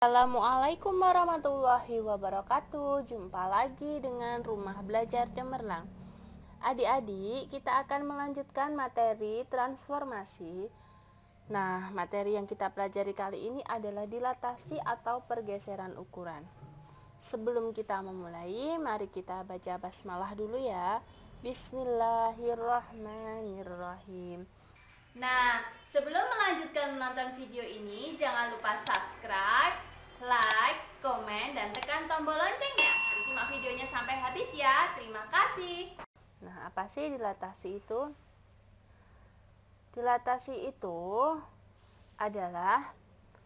Assalamualaikum warahmatullahi wabarakatuh. Jumpa lagi dengan Rumah Belajar Cemerlang. Adik-adik, kita akan melanjutkan materi transformasi. Nah, materi yang kita pelajari kali ini adalah dilatasi atau pergeseran ukuran. Sebelum kita memulai, mari kita baca basmalah dulu ya. Bismillahirrahmanirrahim. Nah, sebelum melanjutkan menonton video ini, jangan lupa subscribe, like, komen, dan tekan tombol loncengnya. Simak videonya sampai habis ya. Terima kasih. Nah, apa sih dilatasi itu? Dilatasi itu adalah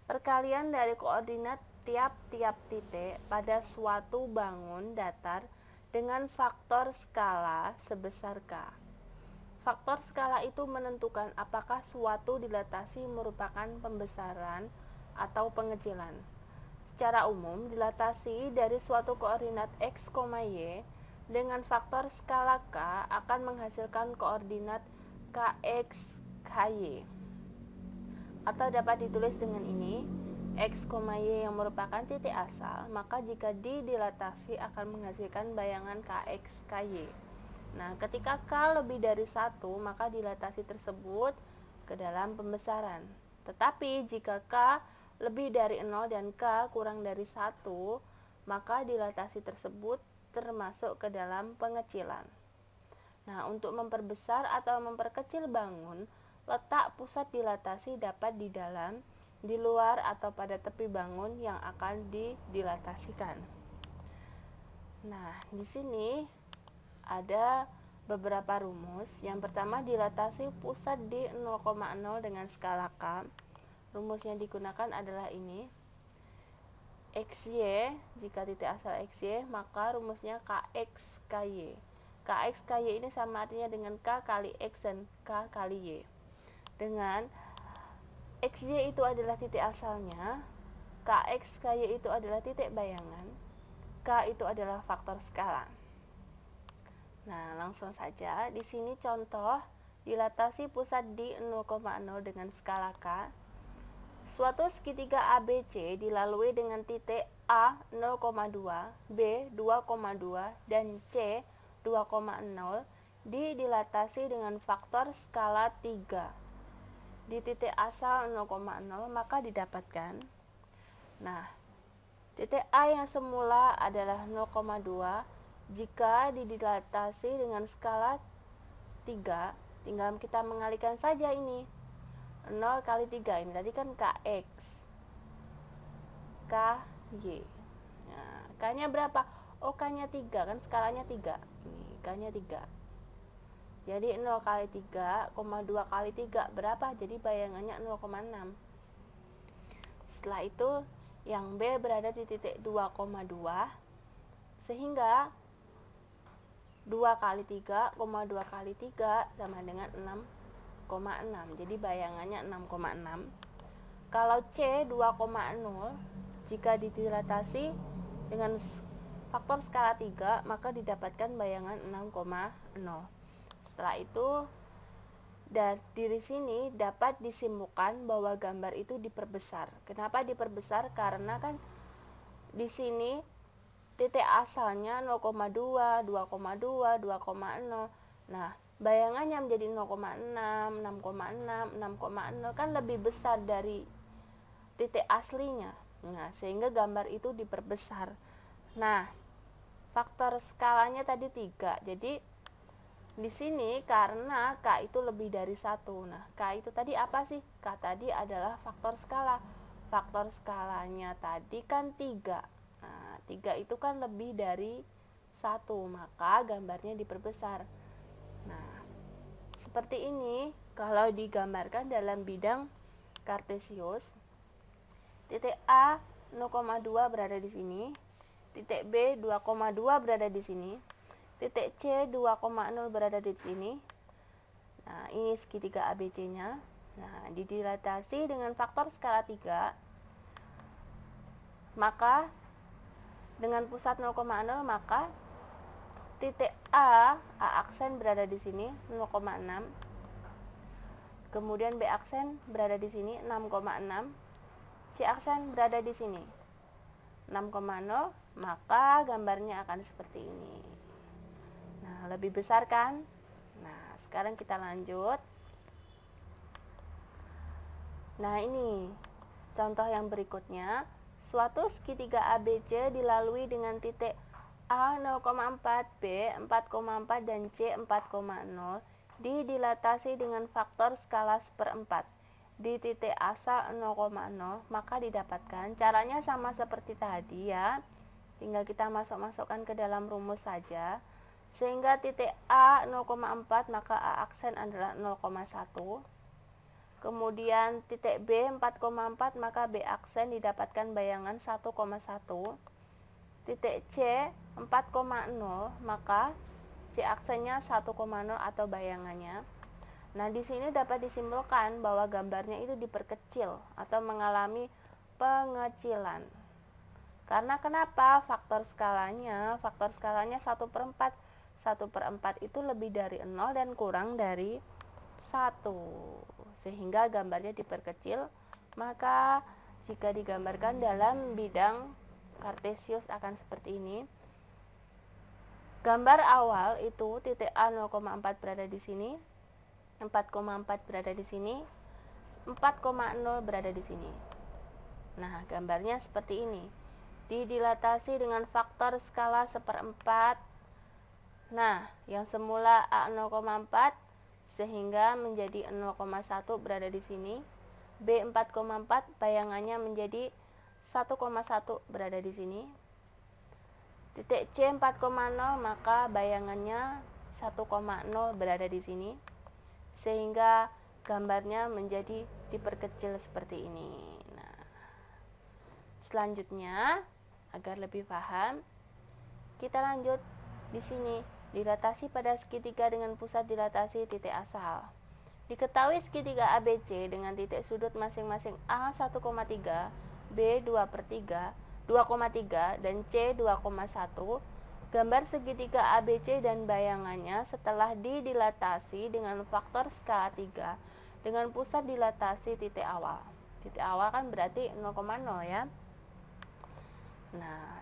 perkalian dari koordinat tiap-tiap titik pada suatu bangun datar dengan faktor skala sebesar K. Faktor skala itu menentukan apakah suatu dilatasi merupakan pembesaran atau pengecilan. Secara umum, dilatasi dari suatu koordinat x, y dengan faktor skala K akan menghasilkan koordinat kx, ky. Atau dapat ditulis dengan ini, x, y yang merupakan titik asal, maka jika didilatasi akan menghasilkan bayangan kx, ky. Nah, ketika K lebih dari 1, maka dilatasi tersebut ke dalam pembesaran. Tetapi jika K lebih dari 0 dan K kurang dari 1, maka dilatasi tersebut termasuk ke dalam pengecilan. Nah, untuk memperbesar atau memperkecil bangun, letak pusat dilatasi dapat di dalam, di luar, atau pada tepi bangun yang akan didilatasikan. Nah, di sini ada beberapa rumus. Yang pertama, dilatasi pusat di 0,0 dengan skala K. Rumus yang digunakan adalah ini. XY, jika titik asal XY, maka rumusnya KX, KY. KX, KY ini sama artinya dengan K kali X dan K kali Y. Dengan XY itu adalah titik asalnya, KX, KY itu adalah titik bayangan, K itu adalah faktor skala. Nah, langsung saja. Di sini contoh dilatasi pusat di 0,0 dengan skala K. Suatu segitiga ABC dilalui dengan titik A 0,2, B 2,2, dan C 2,0 didilatasi dengan faktor skala 3. Di titik asal 0,0 maka didapatkan. Nah, titik A yang semula adalah 0,2. Jika didilatasi dengan skala 3, tinggal kita mengalihkan saja ini. 0 kali 3, ini tadi kan KX, KY. Nah, K-nya berapa? Oh, K-nya 3, kan skalanya 3. Ini K-nya 3. Jadi 0 kali 3, 2 kali 3 berapa? Jadi bayangannya 0,6. Setelah itu, yang B berada di titik 2,2, sehingga 2 kali 3, 2 kali 3 sama dengan 6,6. Jadi bayangannya 6,6. Kalau C 2,0, jika didilatasi dengan faktor skala 3, maka didapatkan bayangan 6,0. Setelah itu, dari sini dapat disimpulkan bahwa gambar itu diperbesar. Kenapa diperbesar? Karena kan di sini titik asalnya 0,2, 2,2, 2,0. Nah, bayangannya menjadi 0,6, 6,6, 6,0 kan lebih besar dari titik aslinya. Nah, sehingga gambar itu diperbesar. Nah, faktor skalanya tadi 3. Jadi di sini karena K itu lebih dari 1. Nah, K itu tadi apa sih? K tadi adalah faktor skala. Faktor skalanya tadi kan 3. Nah, 3 itu kan lebih dari 1, maka gambarnya diperbesar. Nah, seperti ini kalau digambarkan dalam bidang kartesius. Titik A 0,2 berada di sini, titik B 2,2 berada di sini, titik C 2,0 berada di sini. Nah, ini segitiga ABC-nya. Nah, didilatasi dengan faktor skala 3, maka dengan pusat 0,0, maka titik A aksen berada di sini 0,6. Kemudian B aksen berada di sini 6,6. C aksen berada di sini 6,0, maka gambarnya akan seperti ini. Nah, lebih besar kan? Nah, sekarang kita lanjut. Nah, ini contoh yang berikutnya. Suatu segitiga ABC dilalui dengan titik A 0,4, B 4,4, dan C 4,0 didilatasi dengan faktor skala seperempat di titik asal 0,0, maka didapatkan. Caranya sama seperti tadi ya, tinggal kita masukkan ke dalam rumus saja. Sehingga titik A 0,4, maka A aksen adalah 0,1. Kemudian titik B 4,4, maka B aksen didapatkan bayangan 1,1. Titik C 4,0, maka C aksennya 1,0 atau bayangannya. Nah, di sini dapat disimpulkan bahwa gambarnya itu diperkecil atau mengalami pengecilan. Karena kenapa? Faktor skalanya 1/4. 1/4 itu lebih dari 0 dan kurang dari 1. Sehingga gambarnya diperkecil. Maka jika digambarkan dalam bidang kartesius akan seperti ini. Gambar awal itu titik A 0,4 berada di sini, 4,4 berada di sini, 4,0 berada di sini. Nah, gambarnya seperti ini. Didilatasi dengan faktor skala seperempat. Nah, yang semula A 0,4 sehingga menjadi 0,1 berada di sini. B 4,4 bayangannya menjadi 1,1 berada di sini. Titik C 4,0 maka bayangannya 1,0 berada di sini. Sehingga gambarnya menjadi diperkecil seperti ini. Nah, selanjutnya agar lebih paham, kita lanjut di sini. Dilatasi pada segitiga dengan pusat dilatasi titik asal. Diketahui segitiga ABC dengan titik sudut masing-masing A 1,3, B 2,3, dan C 2,1. Gambar segitiga ABC dan bayangannya setelah didilatasi dengan faktor skala 3 dengan pusat dilatasi titik awal. Titik awal kan berarti 0,0 ya. Nah,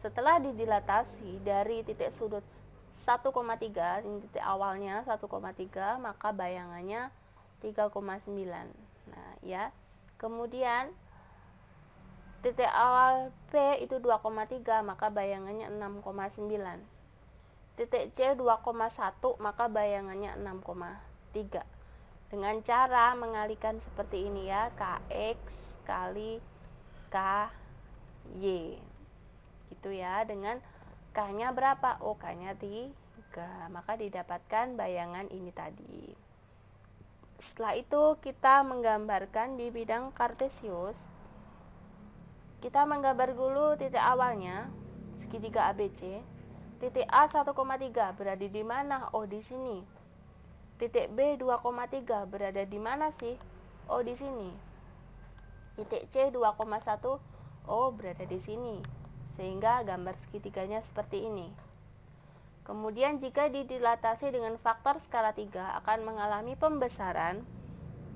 setelah didilatasi dari titik sudut 1,3, ini titik awalnya 1,3, maka bayangannya 3,9. Nah, ya. Kemudian titik awal P itu 2,3, maka bayangannya 6,9. Titik C 2,1, maka bayangannya 6,3. Dengan cara mengalihkan seperti ini ya, KX kali KY. Gitu ya, dengan K-nya berapa? Oh, K-nya 3, maka didapatkan bayangan ini tadi. Setelah itu kita menggambarkan di bidang kartesius. Kita menggambar dulu titik awalnya, segitiga ABC. Titik A 1,3 berada di mana? Oh, di sini. Titik B 2,3 berada di mana sih? Oh, di sini. Titik C 2,1, oh, berada di sini. Sehingga gambar segitiganya seperti ini. Kemudian jika didilatasi dengan faktor skala 3 akan mengalami pembesaran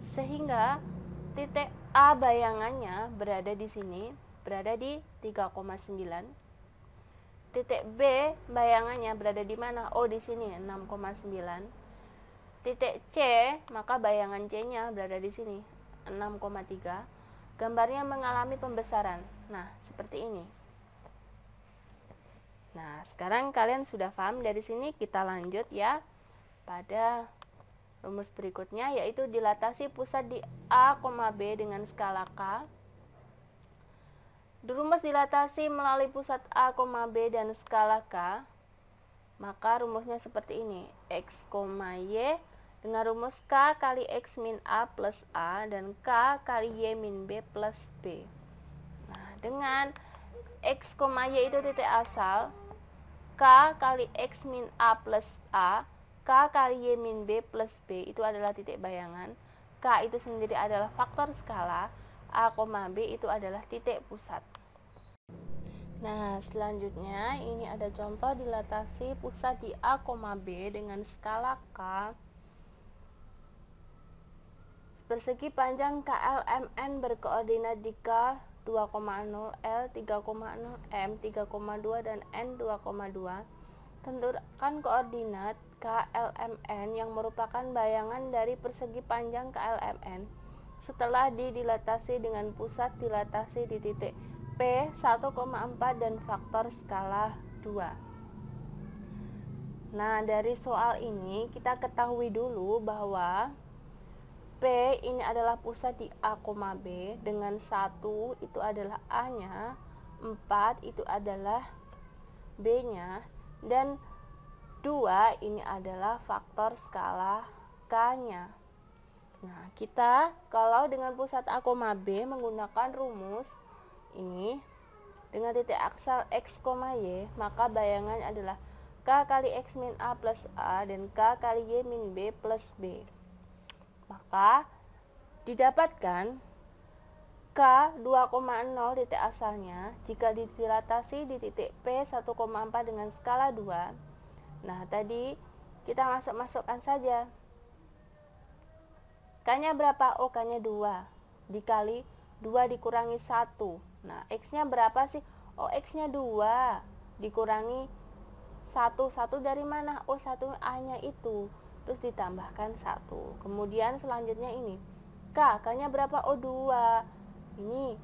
sehingga titik A bayangannya berada di sini, berada di 3,9. Titik B bayangannya berada di mana? Oh, di sini 6,9. Titik C, maka bayangan C-nya berada di sini 6,3. Gambarnya mengalami pembesaran. Nah, seperti ini. Nah, sekarang kalian sudah paham. Dari sini kita lanjut ya pada rumus berikutnya, yaitu dilatasi pusat di A, B dengan skala K. Rumus dilatasi melalui pusat A, B dan skala K, maka rumusnya seperti ini. X, Y dengan rumus K kali X min A plus A dan K kali Y min B plus B. Nah, dengan X, Y itu titik asal, K kali X min A plus A, K kali Y min B plus B itu adalah titik bayangan. K itu sendiri adalah faktor skala, A, B itu adalah titik pusat. Nah, selanjutnya ini ada contoh dilatasi pusat di A, B dengan skala K. Persegi panjang KLMN berkoordinat di K 2,0, L 3,0, M 3,2, dan N 2,2. Tentukan koordinat KLMN yang merupakan bayangan dari persegi panjang KLMN setelah didilatasi dengan pusat dilatasi di titik P 1,4 dan faktor skala 2. Nah, dari soal ini kita ketahui dulu bahwa P ini adalah pusat di A, B, dengan 1 itu adalah A-nya, 4 itu adalah B-nya, dan 2 ini adalah faktor skala K-nya. Nah, kita kalau dengan pusat A, B menggunakan rumus ini dengan titik aksal X, Y, maka bayangannya adalah K kali X min A plus A dan K kali Y min B plus B. Maka didapatkan K 2,0 titik asalnya jika didilatasi di titik P 1,4 dengan skala 2. Nah, tadi kita masukkan saja. K-nya berapa? Oh, K-nya 2 dikali 2 dikurangi 1. Nah, X-nya berapa sih? Oh, X-nya 2 dikurangi 1. 1 dari mana? Oh, 1 A-nya itu. Terus ditambahkan 1. Kemudian selanjutnya ini. K-nya berapa? Oh, 2. Ini.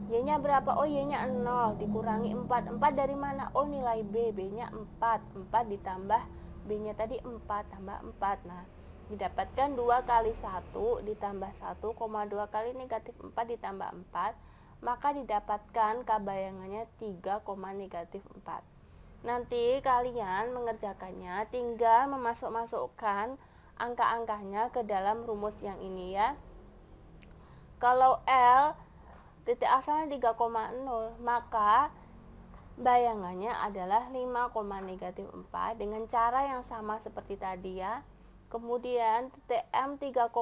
Y-nya berapa? Oh, Y-nya 0 dikurangi 4. 4 dari mana? Oh, nilai B. B-nya 4. 4 ditambah B-nya tadi 4 tambah 4. Nah, didapatkan 2 kali 1 ditambah 1,2 kali negatif 4 ditambah 4, maka didapatkan K bayangannya 3, negatif 4. Nanti kalian mengerjakannya tinggal memasukkan angka-angkanya ke dalam rumus yang ini ya. Kalau L titik asalnya 3,0, maka bayangannya adalah 5, negatif 4 dengan cara yang sama seperti tadi ya. Kemudian titik M 3,2,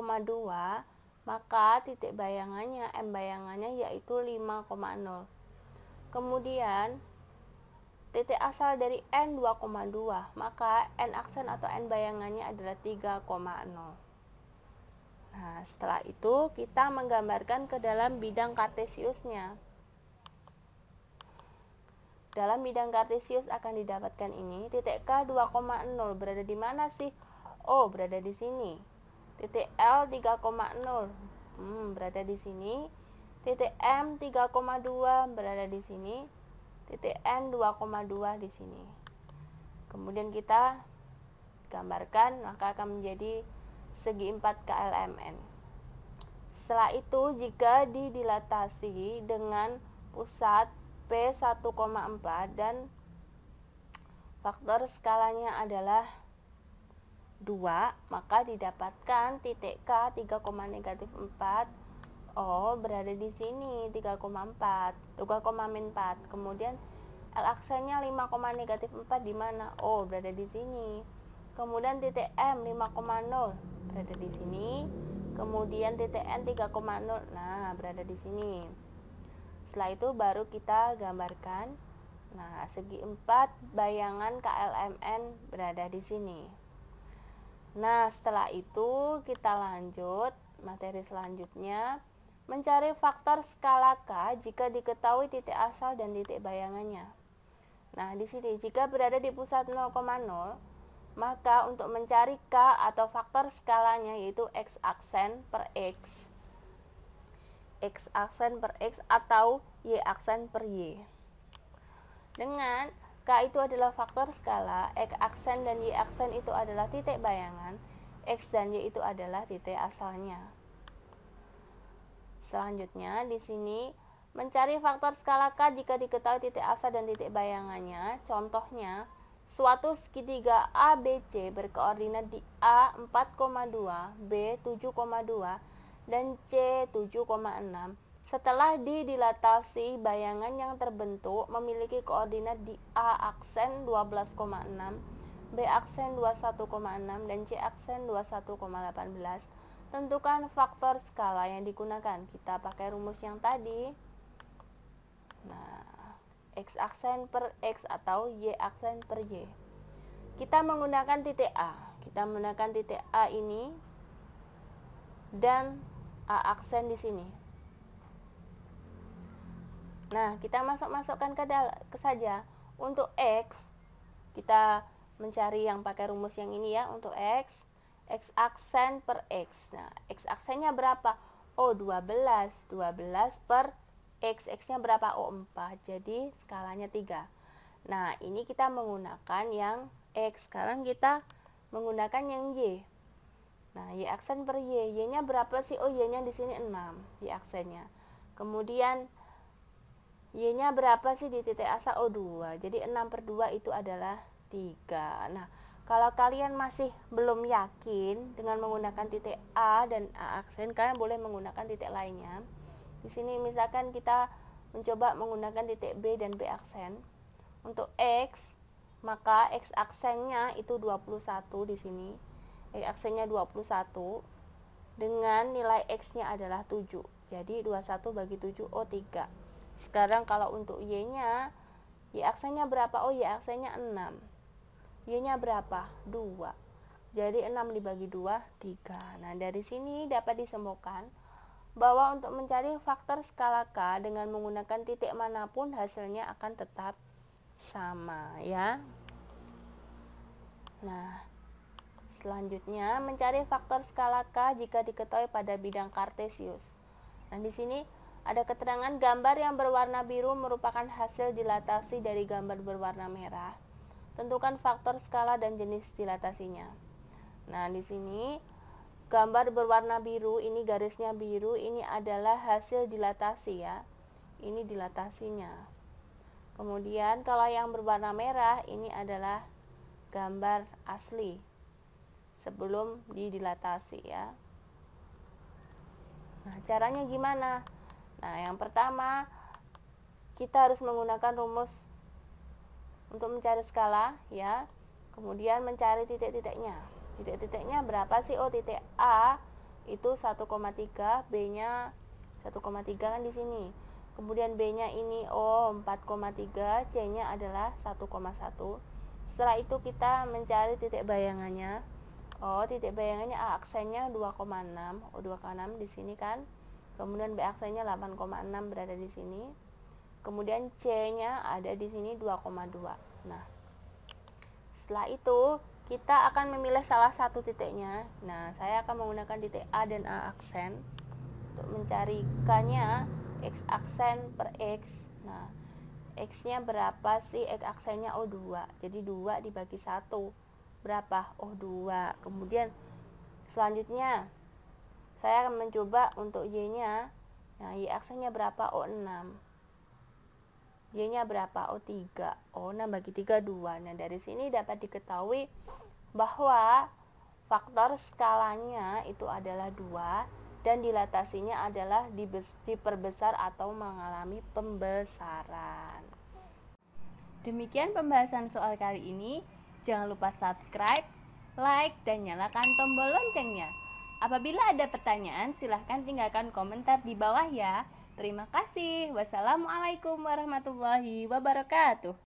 maka titik bayangannya M bayangannya yaitu 5,0. Kemudian titik asal dari N 2,2, maka N aksen atau N bayangannya adalah 3,0. Nah, setelah itu kita menggambarkan ke dalam bidang kartesiusnya. Dalam bidang kartesius akan didapatkan ini, titik K 2,0 berada di mana sih? Oh, berada di sini. Titik L 3,0 berada di sini. Titik M 3,2 berada di sini. Titik N 2,2 di sini. Kemudian kita gambarkan, maka akan menjadi segi 4 KLMN. Setelah itu, jika didilatasi dengan pusat P 1,4 dan faktor skalanya adalah 2, maka didapatkan titik K 3, negatif 4. Oh, berada di sini 3,4. Kemudian L aksennya 5, negatif 4 di mana? Oh, berada di sini. Kemudian titik M 5,0 berada di sini. Kemudian titik N 3,0. Nah, berada di sini. Setelah itu baru kita gambarkan. Nah, segi 4 bayangan KLMN berada di sini. Nah, setelah itu kita lanjut materi selanjutnya, mencari faktor skala K jika diketahui titik asal dan titik bayangannya. Nah, di sini jika berada di pusat 0,0, maka untuk mencari K atau faktor skalanya yaitu X aksen per X. X aksen per X atau Y aksen per Y. Dengan K itu adalah faktor skala, X aksen dan Y aksen itu adalah titik bayangan, X dan Y itu adalah titik asalnya. Selanjutnya di sini mencari faktor skala K jika diketahui titik asal dan titik bayangannya. Contohnya, suatu segitiga ABC berkoordinat di A 4,2, B 7,2 dan C 7,6. Setelah didilatasi, bayangan yang terbentuk memiliki koordinat di A aksen 12,6, B aksen 21,6 dan C aksen 21,18. Tentukan faktor skala yang digunakan. Kita pakai rumus yang tadi. Nah, X aksen per X atau Y aksen per Y. Kita menggunakan titik A. Kita menggunakan titik A ini dan A aksen di sini. Nah, kita masukkan ke saja. Untuk X, kita mencari yang pakai rumus yang ini ya. Untuk X aksen per X. Nah, X aksennya berapa? Oh, 12. 12 per X. X-nya berapa? Oh, 4. Jadi, skalanya 3. Nah, ini kita menggunakan yang X. Sekarang kita menggunakan yang Y. Nah, Y aksen per Y. Y-nya berapa sih? Oh, Y-nya di sini 6. Y aksennya. Kemudian Y-nya berapa sih di titik asal? Oh, 2. Jadi 6 per 2 itu adalah 3. Nah, kalau kalian masih belum yakin dengan menggunakan titik A dan A aksen, kalian boleh menggunakan titik lainnya. Di sini misalkan kita mencoba menggunakan titik B dan B aksen. Untuk X, maka X aksennya itu 21 di sini. X aksennya 21 dengan nilai X-nya adalah 7. Jadi 21 bagi 7, oh 3. Sekarang kalau untuk Y-nya, Y aksennya berapa? Oh, Y aksennya 6. Y-nya berapa? 2. Jadi 6 dibagi 2, 3. Nah, dari sini dapat disimpulkan bahwa untuk mencari faktor skala K dengan menggunakan titik manapun hasilnya akan tetap sama ya. Nah, selanjutnya mencari faktor skala K jika diketahui pada bidang kartesius. Nah, di sini ada keterangan gambar yang berwarna biru merupakan hasil dilatasi dari gambar berwarna merah. Tentukan faktor skala dan jenis dilatasinya. Nah, di sini gambar berwarna biru, ini garisnya biru, ini adalah hasil dilatasi ya. Ini dilatasinya. Kemudian kalau yang berwarna merah, ini adalah gambar asli sebelum didilatasi ya. Nah, caranya gimana? Nah, yang pertama kita harus menggunakan rumus untuk mencari skala ya. Kemudian mencari titik-titiknya. Titik-titiknya berapa sih? Oh, titik A itu 1,3, B-nya 1,3 kan di sini. Kemudian B-nya ini oh 4,3, C-nya adalah 1,1. Setelah itu kita mencari titik bayangannya. Oh, titik bayangannya A aksennya 2,6. Oh, 2,6 di sini kan. Kemudian B aksennya 8,6 berada di sini. Kemudian C-nya ada di sini 2,2. Nah, setelah itu kita akan memilih salah satu titiknya. Nah, saya akan menggunakan titik A dan A aksen untuk mencari K-nya X aksen per X. Nah, X-nya berapa sih? X aksennya oh 2. Jadi 2 dibagi 1. Berapa? Oh 2. Kemudian selanjutnya saya akan mencoba untuk Y-nya. Nah, Y aksennya berapa? Oh 6. Y-nya berapa? Oh 3. Oh 6 bagi 3, 2. Nah, dari sini dapat diketahui bahwa faktor skalanya itu adalah 2 dan dilatasinya adalah diperbesar atau mengalami pembesaran. Demikian pembahasan soal kali ini. Jangan lupa subscribe, like, dan nyalakan tombol loncengnya. Apabila ada pertanyaan, silahkan tinggalkan komentar di bawah ya. Terima kasih. Wassalamualaikum warahmatullahi wabarakatuh.